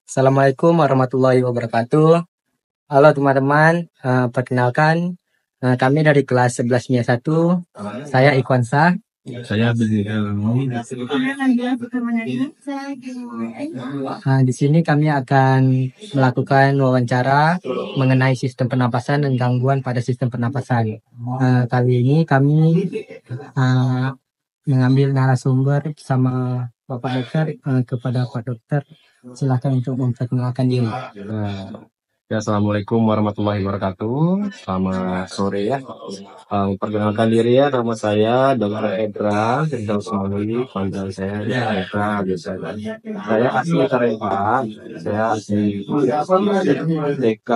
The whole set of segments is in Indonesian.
Assalamualaikum warahmatullahi wabarakatuh. Halo teman-teman, perkenalkan kami dari kelas 11 1. Saya Ikwansa. Saya beli Di sini kami akan melakukan wawancara mengenai sistem pernapasan dan gangguan pada sistem pernapasan. Kali ini kami mengambil narasumber bersama Bapak Dokter. Kepada Pak Dokter, silakan untuk memperkenalkan diri. Ya, Assalamualaikum warahmatullahi wabarakatuh. Selamat sore ya. Perkenalkan diri ya, nama saya Dr. Edra Firdaus Mauli, panggilan saya Edra biasa. Saya asli Tarempa, saya asli TK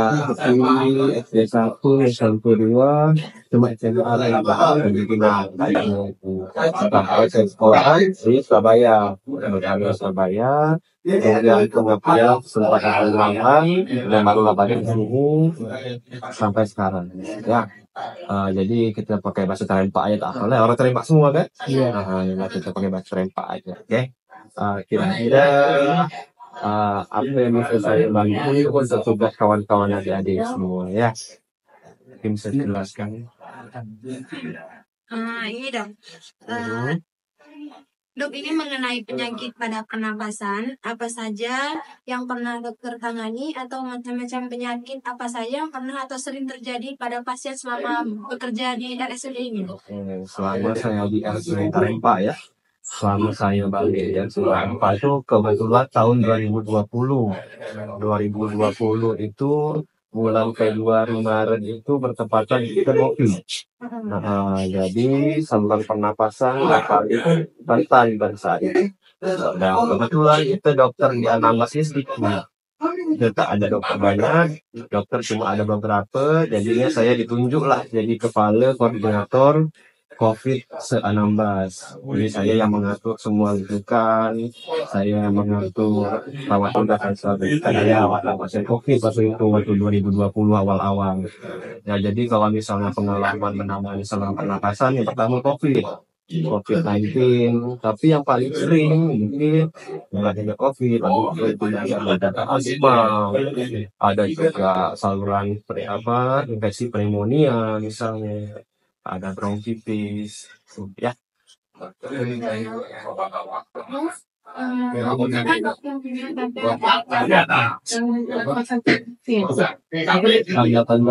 SD 1, SMP 2, cuma SMA Tarempa, sampai saya sekolah di Surabaya, Surabaya. Kemudian kemudian sempat ulangan dan baru kabarnya di sini sampai sekarang ya. Jadi kita pakai bahasa Tarempa aja, tak boleh orang Tarempa semua kan? Iya. Nah, kita pakai bahasa Tarempa aja, oke? Kira-kira apa yang bisa saya bantu untuk tugas kawan-kawan adik-adik semua ya? Mungkin bisa dijelaskan. Ini dok, dok ini mengenai penyakit pada pernapasan, apa saja yang pernah dokter tangani atau macam-macam penyakit apa saja yang pernah atau sering terjadi pada pasien selama bekerja di RSUD ini? Selama saya di RSUD Tarempa ya, selama saya balik di RSUD Tarempa itu kebetulan tahun 2020 itu bulan Februari Maret itu bertepatan dengan COVID. Jadi saluran pernapasan paling rentan pada saat itu. Dan kebetulan itu dokter di anamnesis sedikit. Tidak ada dokter banyak, dokter cuma ada beberapa. Jadinya saya ditunjuk lah jadi kepala koordinator COVID-19. Jadi saya yang mengatur semua rujukan, saya yang mengatur rawat tindakan saya pasien COVID waktu 2020 awal-awal. Ya, jadi kalau misalnya pengalaman menangani saluran pernapasan, yang pertama COVID-19, tapi yang paling sering mungkin bukan hanya COVID, ada asma, ada juga saluran infeksi pneumonia misalnya, ada bronkitis, ya. Tanda-tanda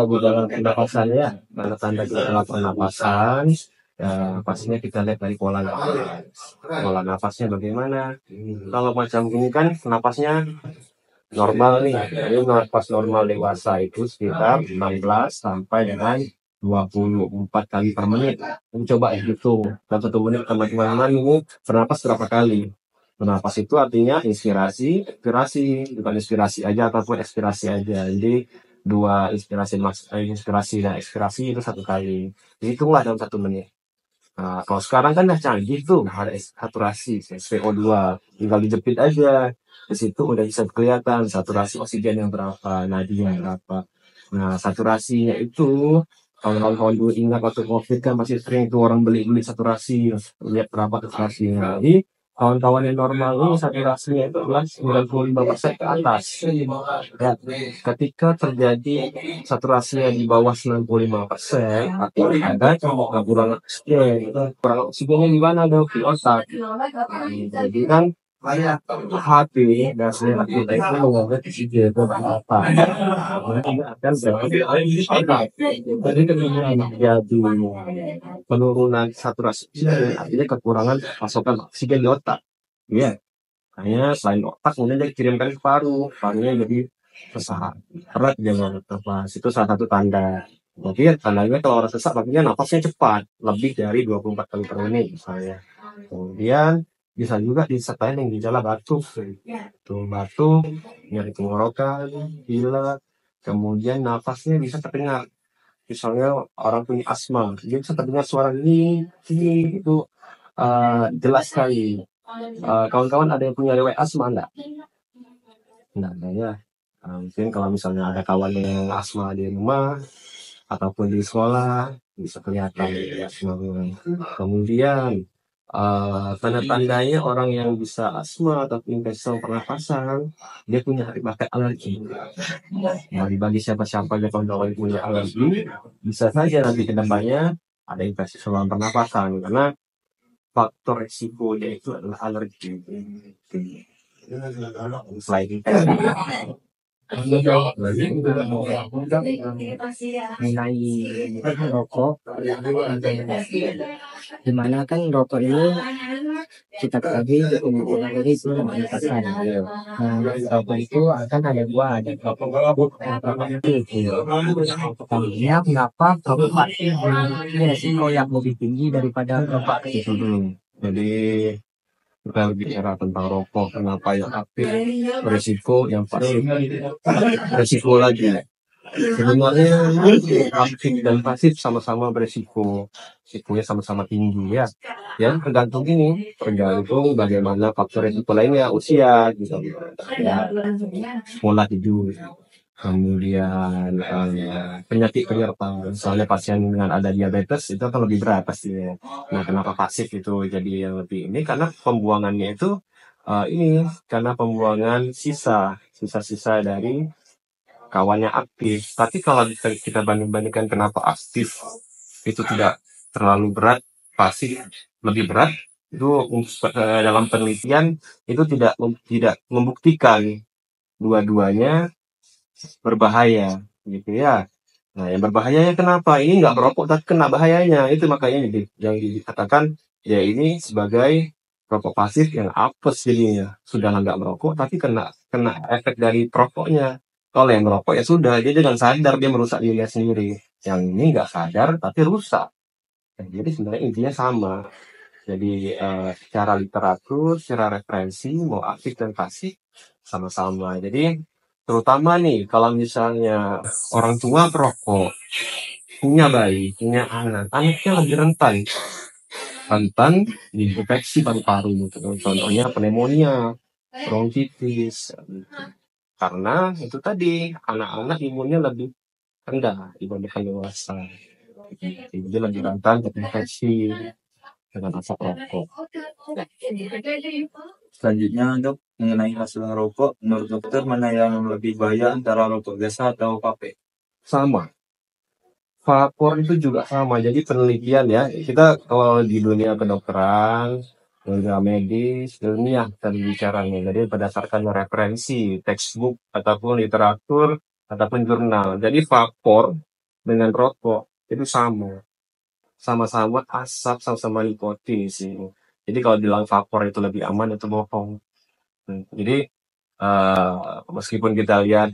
gejala pernapasan ya, tanda-tanda gejala pernapasan. Ya, pastinya kita lihat dari pola nafas. Pola nafasnya bagaimana? Kalau macam ini kan napasnya normal nih. Jadi nafas normal dewasa itu sekitar 16 sampai dengan 24 kali per menit. Coba itu dalam 1 menit teman-teman ini bernapas berapa kali? Bernapas itu artinya inspirasi, ekspirasi, bukan inspirasi aja ataupun ekspirasi aja. Jadi dua inspirasi dan ekspirasi itu 1 kali. Hitunglah dalam 1 menit. Nah, kalau sekarang kan udah canggih tuh, ada saturasi SpO2, tinggal dijepit aja. Di situ udah bisa kelihatan saturasi oksigen yang berapa, nadi yang berapa. Nah, saturasinya itu kalau kawan-kawan dulu ingat waktu COVID kan masih sering tuh orang beli saturasi, lihat berapa saturasinya. Jadi kawan-kawan yang normal ini saturasinya itu adalah 95% ke atas. Ya, ketika terjadi saturasinya di bawah 95%, atau ada kekurangan oksigen. Kurang oksigennya di mana dong? Di otak. Jadi kan hati gasnya kita itu mengambil oksigen ke otak. Akan jadi kemudian jadi penurunan saturasi oksigen, artinya kekurangan pasokan oksigen di otak. Ya, makanya selain otak kemudian dia kirimkan ke parunya jadi sesak, berat jangan nafas. Itu salah satu tanda. Mungkin tandanya kalau orang sesak artinya nafasnya cepat, lebih dari 24 kali per menit misalnya. Kemudian bisa juga disertai dengan gejala batuk, batuk, nyeri tenggorokan, pilek, kemudian nafasnya bisa terdengar. Misalnya orang punya asma, dia bisa terdengar suara ini itu jelas sekali. Kawan-kawan ada yang punya riwayat asma enggak? Nah, ya. Mungkin kalau misalnya ada kawan yang asma di rumah ataupun di sekolah bisa kelihatan asma. Kemudian Tanda-tandanya orang yang bisa asma atau infeksi pernafasan, dia punya bakat alergi. Nah, bagi siapa-siapa yang kawan-kawan punya alergi, bisa saja nanti ke depannya ada infeksi saluran pernafasan karena faktor resikonya itu adalah alergi. Selain itu, mengenai rokok, dimana kan rokok ini kita ketahui mempengaruhi sistem pernapasan. Rokok itu akan ada dua, ada rokok pertamanya kenapa rokok aktif memiliki resiko yang lebih tinggi daripada rokok aktif. Jadi kita bicara tentang rokok, kenapa yang aktif, resiko yang pasif, resiko lagi. Sebenarnya aktif dan pasif sama-sama beresiko, risikonya sama-sama tinggi ya. Ya tergantung tergantung bagaimana faktor resiko lainnya, usia, gitu. Ya, pola hidup, kemudian penyakit penyerta, misalnya pasien dengan ada diabetes itu akan lebih berat pastinya. Nah, kenapa pasif itu jadi yang lebih ini? Karena pembuangannya itu karena pembuangan sisa-sisa dari kawannya aktif. Tapi kalau kita banding-bandingkan kenapa aktif itu tidak terlalu berat, pasif lebih berat, itu dalam penelitian itu tidak membuktikan dua-duanya berbahaya gitu ya. Nah, yang berbahayanya kenapa? Ini nggak merokok tapi kena bahayanya. Itu makanya yang dikatakan ya ini sebagai rokok pasif yang apes jadinya. Sudah nggak merokok tapi kena efek dari perokoknya. Kalau yang merokok ya sudah, dia jangan sadar dia merusak dirinya sendiri. Yang ini nggak sadar tapi rusak. Nah, jadi sebenarnya intinya sama. Jadi secara literatur, secara referensi, mau aktif dan pasif sama-sama. Jadi terutama nih kalau misalnya orang tua perokok, punya bayi, punya anak, anaknya lebih rentan infeksi paru-paru, contohnya pneumonia, bronkitis, karena itu tadi anak-anak imunnya lebih rendah dibandingkan dewasa, jadi lebih rentan terinfeksi dengan asap rokok. Selanjutnya dok, mengenai hasil rokok, menurut dokter mana yang lebih bahaya antara rokok biasa atau vape? Sama, vapor itu juga sama. Jadi penelitian ya, kita kalau di dunia kedokteran, dunia medis, ilmiah tadi bicaranya. Jadi berdasarkan referensi, textbook, ataupun literatur, ataupun jurnal. Jadi vapor dengan rokok itu sama-sama asap, sama-sama nikotin sih. Jadi kalau bilang vapor itu lebih aman, itu bohong. Jadi meskipun kita lihat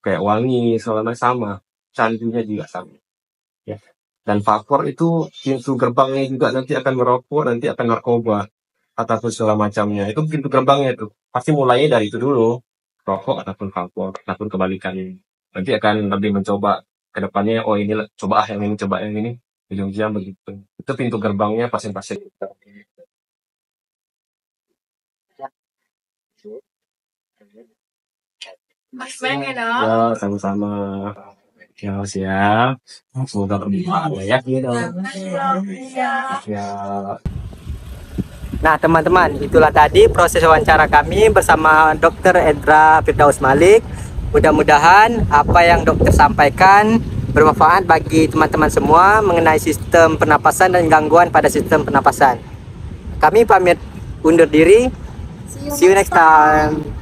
kayak wangi, soalnya sama, candunya juga sama. Ya. Dan vapor itu pintu gerbangnya juga nanti akan merokok, nanti akan narkoba, ataupun segala macamnya. Itu pintu gerbangnya itu. Pasti mulainya dari itu dulu, rokok ataupun vapor, ataupun kebalikannya. Nanti akan lebih mencoba ke depannya, oh ini coba yang ini, coba yang ini. Ujung-ujungnya begitu. Itu pintu gerbangnya pasien-pasien. Mas banget dong. Ya, sama-sama. Ya, siap. Semoga bermanfaat ya. Ya. Nah teman-teman, itulah tadi proses wawancara kami bersama Dr. Edra Firdaus Malik. Mudah-mudahan apa yang dokter sampaikan bermanfaat bagi teman-teman semua mengenai sistem pernapasan dan gangguan pada sistem pernapasan. Kami pamit undur diri. See you next time.